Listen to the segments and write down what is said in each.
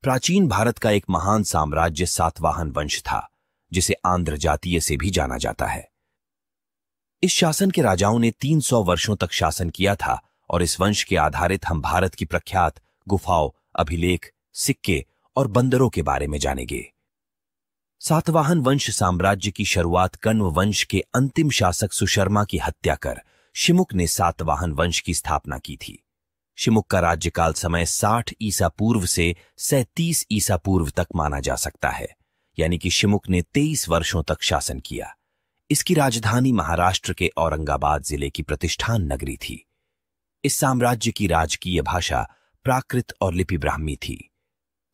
प्राचीन भारत का एक महान साम्राज्य सातवाहन वंश था, जिसे आंध्र जातीय से भी जाना जाता है। इस शासन के राजाओं ने 300 वर्षों तक शासन किया था और इस वंश के आधारित हम भारत की प्रख्यात गुफाओं, अभिलेख, सिक्के और बंदरों के बारे में जानेंगे। सातवाहन वंश साम्राज्य की शुरुआत कण्व वंश के अंतिम शासक सुशर्मा की हत्या कर शिमुक ने सातवाहन वंश की स्थापना की थी। शिमुक का राज्यकाल समय 60 ईसा पूर्व से 37 ईसा पूर्व तक माना जा सकता है, यानी कि शिमुक ने 23 वर्षों तक शासन किया। इसकी राजधानी महाराष्ट्र के औरंगाबाद जिले की प्रतिष्ठान नगरी थी। इस साम्राज्य की राजकीय भाषा प्राकृत और लिपि ब्राह्मी थी।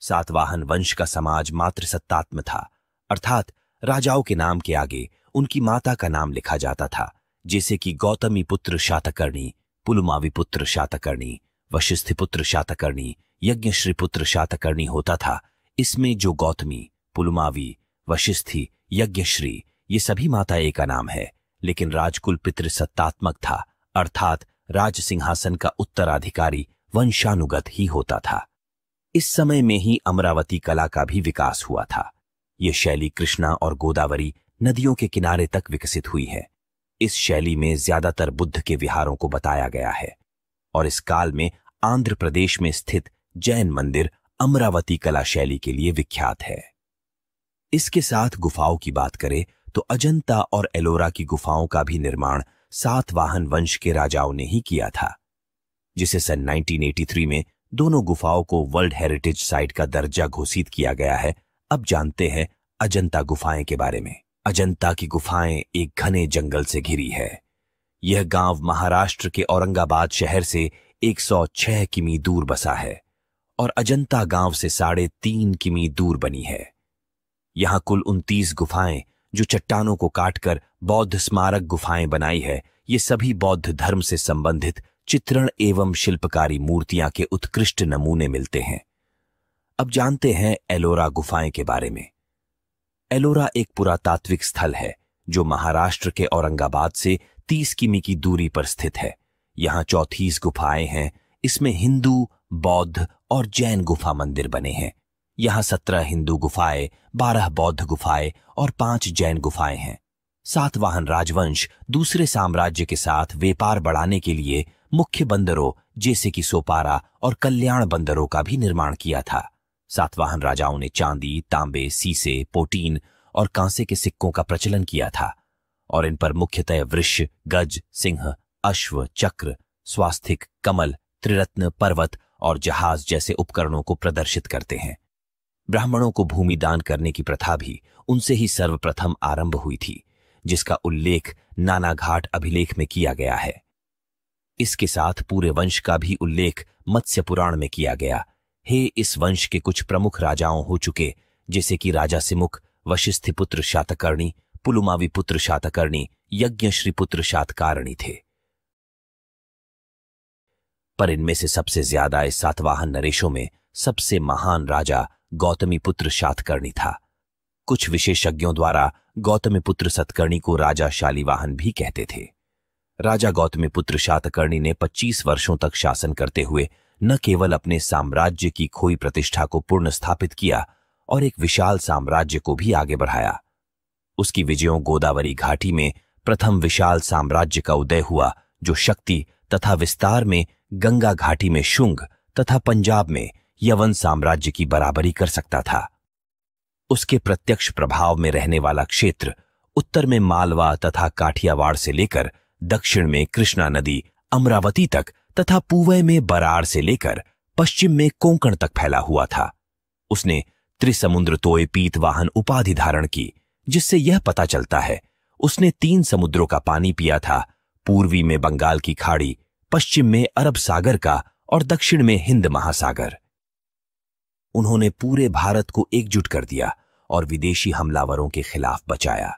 सातवाहन वंश का समाज मातृसत्तात्मक था, अर्थात राजाओं के नाम के आगे उनकी माता का नाम लिखा जाता था, जैसे कि गौतमी पुत्र शातकर्णी, पुलुमावी पुत्र शातकर्णी, वशिष्ठ पुत्र शातकर्णी, यज्ञश्री पुत्र शातकर्णी होता था। इसमें जो गौतमी, पुलुमावी, वशिष्ठी, यज्ञश्री ये सभी माताएं का नाम है, लेकिन राजकुल पितृसत्तात्मक था, अर्थात राज सिंहासन का उत्तराधिकारी वंशानुगत ही होता था। इस समय में ही अमरावती कला का भी विकास हुआ था। यह शैली कृष्णा और गोदावरी नदियों के किनारे तक विकसित हुई है। इस शैली में ज्यादातर बुद्ध के विहारों को बताया गया है और इस काल में आंध्र प्रदेश में स्थित जैन मंदिर अमरावती कला शैली के लिए विख्यात है। इसके साथ गुफाओं की बात करें तो अजंता और एलोरा की गुफाओं का भी निर्माण सातवाहन वंश के राजाओं ने ही किया था, जिसे सन 1983 में दोनों गुफाओं को वर्ल्ड हेरिटेज साइट का दर्जा घोषित किया गया है। अब जानते हैं अजंता गुफाएं के बारे में। अजंता की गुफाएं एक घने जंगल से घिरी है। यह गांव महाराष्ट्र के औरंगाबाद शहर से 106 किमी दूर बसा है और अजंता गांव से 3.5 किमी दूर बनी है। यहां कुल 29 गुफाएं जो चट्टानों को काटकर बौद्ध स्मारक गुफाएं बनाई है, ये सभी बौद्ध धर्म से संबंधित चित्रण एवं शिल्पकारी मूर्तियां के उत्कृष्ट नमूने मिलते हैं। अब जानते हैं एलोरा गुफाएं के बारे में। एलोरा एक पुरातात्विक स्थल है जो महाराष्ट्र के औरंगाबाद से 30 किमी की दूरी पर स्थित है। यहां 34 गुफाएं हैं। इसमें हिंदू, बौद्ध और जैन गुफा मंदिर बने हैं। यहां 17 हिंदू गुफाएं, 12 बौद्ध गुफाएं और 5 जैन गुफाएं हैं। सातवाहन राजवंश दूसरे साम्राज्य के साथ व्यापार बढ़ाने के लिए मुख्य बंदरों जैसे कि सोपारा और कल्याण बंदरों का भी निर्माण किया था। सातवाहन राजाओं ने चांदी, तांबे, सीसे, पोटीन और कांसे के सिक्कों का प्रचलन किया था और इन पर मुख्यतः वृष, गज, सिंह, अश्व, चक्र, स्वास्तिक, कमल, त्रिरत्न, पर्वत और जहाज जैसे उपकरणों को प्रदर्शित करते हैं। ब्राह्मणों को भूमि दान करने की प्रथा भी उनसे ही सर्वप्रथम आरंभ हुई थी, जिसका उल्लेख नानाघाट अभिलेख में किया गया है। इसके साथ पूरे वंश का भी उल्लेख मत्स्य पुराण में किया गया है। इस वंश के कुछ प्रमुख राजाओं हो चुके, जैसे कि राजा सिमुक, वशिष्ठ पुत्र शातकर्णी, पुलुमावी पुत्र शातकर्णी, यज्ञश्री पुत्र शातकर्णी थे। पर इनमें से सबसे ज्यादा इस सातवाहन नरेशों में सबसे महान राजा गौतमी पुत्र शातकर्णी था। कुछ विशेषज्ञों द्वारा गौतमी पुत्र सतकर्णी को राजा शालीवाहन भी कहते थे। राजा गौतमी पुत्र शातकर्णी ने 25 वर्षों तक शासन करते हुए न केवल अपने साम्राज्य की खोई प्रतिष्ठा को पुनः स्थापित किया और एक विशाल साम्राज्य को भी आगे बढ़ाया। उसकी विजयों गोदावरी घाटी में प्रथम विशाल साम्राज्य का उदय हुआ, जो शक्ति तथा विस्तार में गंगा घाटी में शुंग तथा पंजाब में यवन साम्राज्य की बराबरी कर सकता था। उसके प्रत्यक्ष प्रभाव में रहने वाला क्षेत्र उत्तर में मालवा तथा काठियावाड़ से लेकर दक्षिण में कृष्णा नदी अमरावती तक तथा पूर्व में बरार से लेकर पश्चिम में कोंकण तक फैला हुआ था। उसने त्रिसमुद्र तोय पीतवाहन उपाधि धारण की, जिससे यह पता चलता है उसने 3 समुद्रों का पानी पिया था, पूर्वी में बंगाल की खाड़ी, पश्चिम में अरब सागर का और दक्षिण में हिंद महासागर। उन्होंने पूरे भारत को एकजुट कर दिया और विदेशी हमलावरों के खिलाफ बचाया।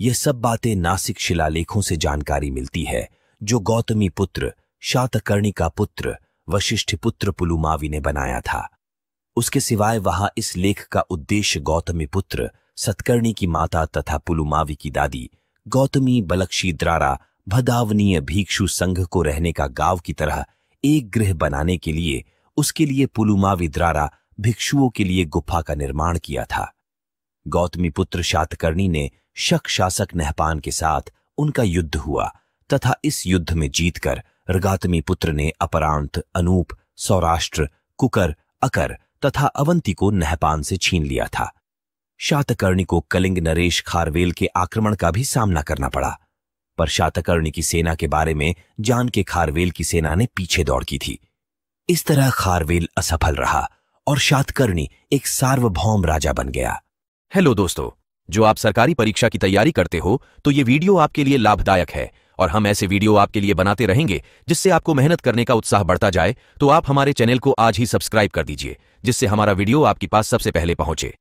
ये सब बातें नासिक शिलालेखों से जानकारी मिलती है, जो गौतमी पुत्र शातकर्णी का पुत्र वशिष्ठ पुत्र पुलुमावी ने बनाया था। उसके सिवाय वहां इस लेख का उद्देश्य गौतमी पुत्र सतकर्णी की माता तथा पुलुमावी की दादी गौतमी बलक्षीद्रारा भदावनीय भिक्षु संघ को रहने का गांव की तरह एक गृह बनाने के लिए उसके लिए पुलुमावी द्रारा भिक्षुओं के लिए गुफा का निर्माण किया था। गौतमीपुत्र शातकर्णी ने शक शासक नहपान के साथ उनका युद्ध हुआ तथा इस युद्ध में जीतकर ऋगातमीपुत्र ने अपरांत, अनूप, सौराष्ट्र, कुकर, अकर तथा अवंती को नहपान से छीन लिया था। शातकर्णी को कलिंग नरेश खारवेल के आक्रमण का भी सामना करना पड़ा, पर शातकर्णी की सेना के बारे में जान के खारवेल की सेना ने पीछे दौड़ की थी। इस तरह खारवेल असफल रहा और शातकर्णी एक सार्वभौम राजा बन गया। हेलो दोस्तों, जो आप सरकारी परीक्षा की तैयारी करते हो तो ये वीडियो आपके लिए लाभदायक है और हम ऐसे वीडियो आपके लिए बनाते रहेंगे जिससे आपको मेहनत करने का उत्साह बढ़ता जाए। तो आप हमारे चैनल को आज ही सब्सक्राइब कर दीजिए, जिससे हमारा वीडियो आपके पास सबसे पहले पहुंचे।